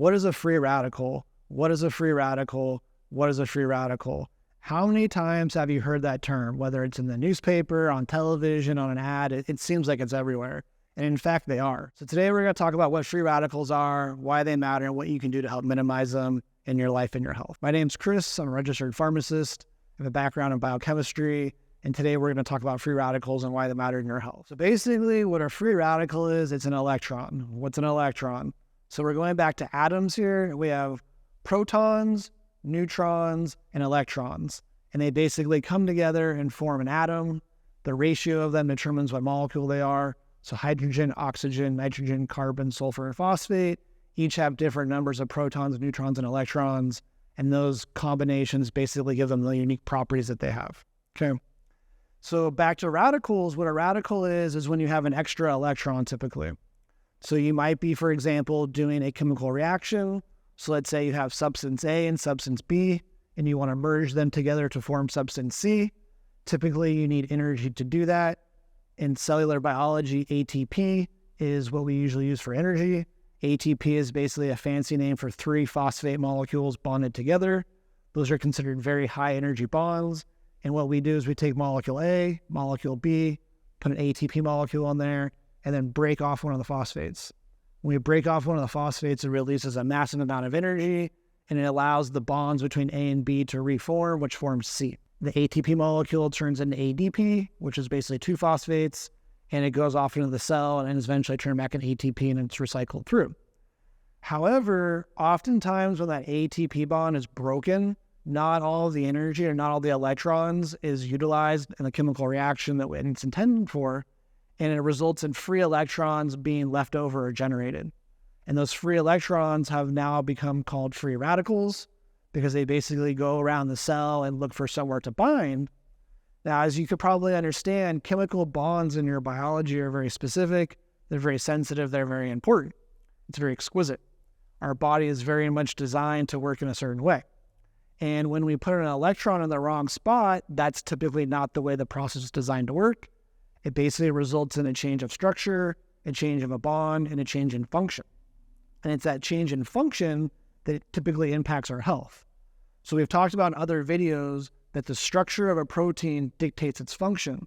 what is a free radical? What is a free radical? What is a free radical? How many times have you heard that term, whether it's in the newspaper, on television, on an ad? It seems like it's everywhere. And in fact, they are. So today we're going to talk about what free radicals are, why they matter, and what you can do to help minimize them in your life and your health. My name's Chris. I'm a registered pharmacist. I have a background in biochemistry. And today we're going to talk about free radicals and why they matter in your health. So basically what a free radical is, it's an electron. What's an electron? So we're going back to atoms here. We have protons, neutrons, and electrons. And they basically come together and form an atom. The ratio of them determines what molecule they are. So hydrogen, oxygen, nitrogen, carbon, sulfur, and phosphate each have different numbers of protons, neutrons, and electrons. And those combinations basically give them the unique properties that they have. Okay. So back to radicals, what a radical is when you have an extra electron typically. So you might be, for example, doing a chemical reaction. So let's say you have substance A and substance B, and you want to merge them together to form substance C. Typically, you need energy to do that. In cellular biology, ATP is what we usually use for energy. ATP is basically a fancy name for 3 phosphate molecules bonded together. Those are considered very high energy bonds. And what we do is we take molecule A, molecule B, put an ATP molecule on there, and then break off one of the phosphates. When we break off one of the phosphates, it releases a massive amount of energy, and it allows the bonds between A and B to reform, which forms C. The ATP molecule turns into ADP, which is basically 2 phosphates, and it goes off into the cell and is eventually turned back into ATP and it's recycled through. However, oftentimes when that ATP bond is broken, not all of the energy or not all the electrons is utilized in the chemical reaction that it's intended for, and it results in free electrons being left over or generated. And those free electrons have now become called free radicals because they basically go around the cell and look for somewhere to bind. Now, as you could probably understand, chemical bonds in your biology are very specific, they're very sensitive, they're very important. It's very exquisite. Our body is very much designed to work in a certain way. And when we put an electron in the wrong spot, that's typically not the way the process is designed to work. It basically results in a change of structure, a change of a bond, and a change in function. And it's that change in function that typically impacts our health. So we've talked about in other videos that the structure of a protein dictates its function.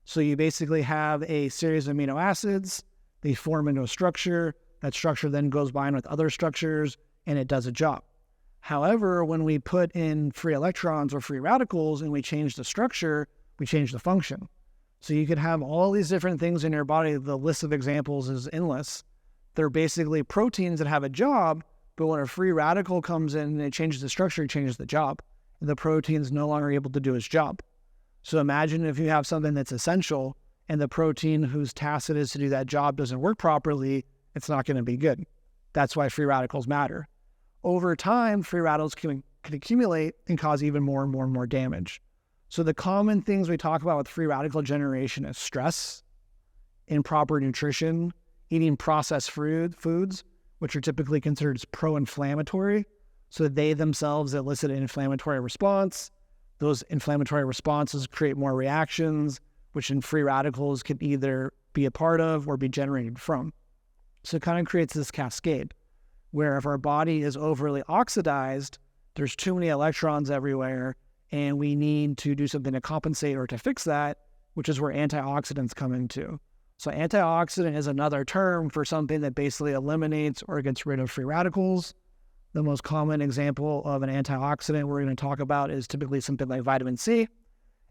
So you basically have a series of amino acids, they form into a structure, that structure then goes bind with other structures, and it does a job. However, when we put in free electrons or free radicals and we change the structure, we change the function. So you could have all these different things in your body. The list of examples is endless. They're basically proteins that have a job, but when a free radical comes in and it changes the structure, it changes the job. And the protein is no longer able to do its job. So imagine if you have something that's essential and the protein whose task it is to do that job doesn't work properly, it's not going to be good. That's why free radicals matter. Over time, free radicals can accumulate and cause even more and more and more damage. So the common things we talk about with free radical generation is stress, improper nutrition, eating processed foods, which are typically considered as pro-inflammatory. So they themselves elicit an inflammatory response. Those inflammatory responses create more reactions, which in free radicals can either be a part of or be generated from. So it kind of creates this cascade where if our body is overly oxidized, there's too many electrons everywhere, and we need to do something to compensate or to fix that, which is where antioxidants come into. So antioxidant is another term for something that basically eliminates or gets rid of free radicals. The most common example of an antioxidant we're going to talk about is typically something like vitamin C.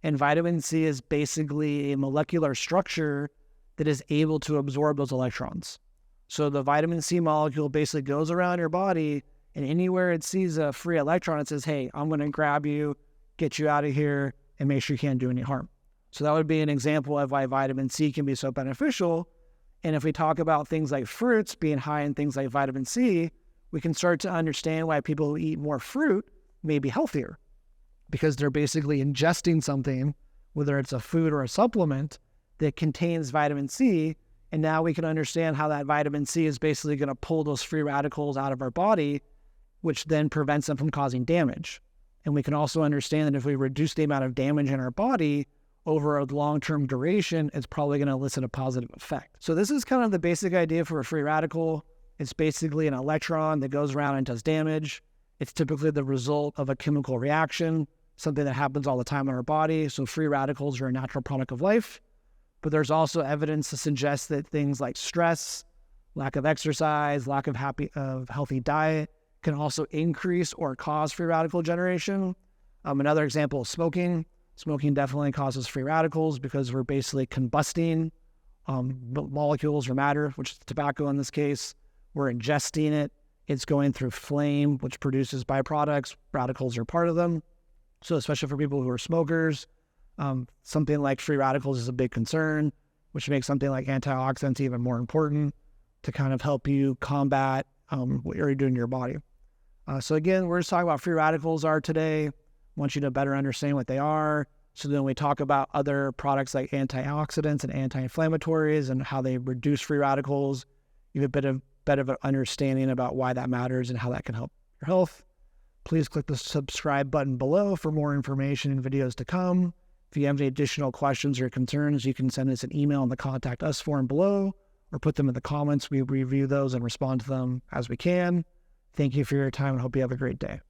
And vitamin C is basically a molecular structure that is able to absorb those electrons. So the vitamin C molecule basically goes around your body, and anywhere it sees a free electron, it says, hey, I'm going to grab you, get you out of here, and make sure you can't do any harm. So that would be an example of why vitamin C can be so beneficial. And if we talk about things like fruits being high in things like vitamin C, we can start to understand why people who eat more fruit may be healthier, because they're basically ingesting something, whether it's a food or a supplement, that contains vitamin C. And now we can understand how that vitamin C is basically going to pull those free radicals out of our body, which then prevents them from causing damage. And we can also understand that if we reduce the amount of damage in our body over a long-term duration, it's probably going to elicit a positive effect. So this is kind of the basic idea for a free radical. It's basically an electron that goes around and does damage. It's typically the result of a chemical reaction, something that happens all the time in our body. So free radicals are a natural product of life. But there's also evidence to suggest that things like stress, lack of exercise, lack of healthy diet can also increase or cause free radical generation. Another example is smoking. Smoking definitely causes free radicals because we're basically combusting molecules or matter, which is tobacco in this case. We're ingesting it. It's going through flame, which produces byproducts. Radicals are part of them. So especially for people who are smokers, something like free radicals is a big concern, which makes something like antioxidants even more important to kind of help you combat what you're doing to your body. So again, we're just talking about free radicals are today. I want you to better understand what they are. So then we talk about other products like antioxidants and anti-inflammatories and how they reduce free radicals. You have a bit of an understanding about why that matters and how that can help your health. Please click the subscribe button below for more information and videos to come. If you have any additional questions or concerns, you can send us an email in the Contact Us form below or put them in the comments. We review those and respond to them as we can. Thank you for your time and hope you have a great day.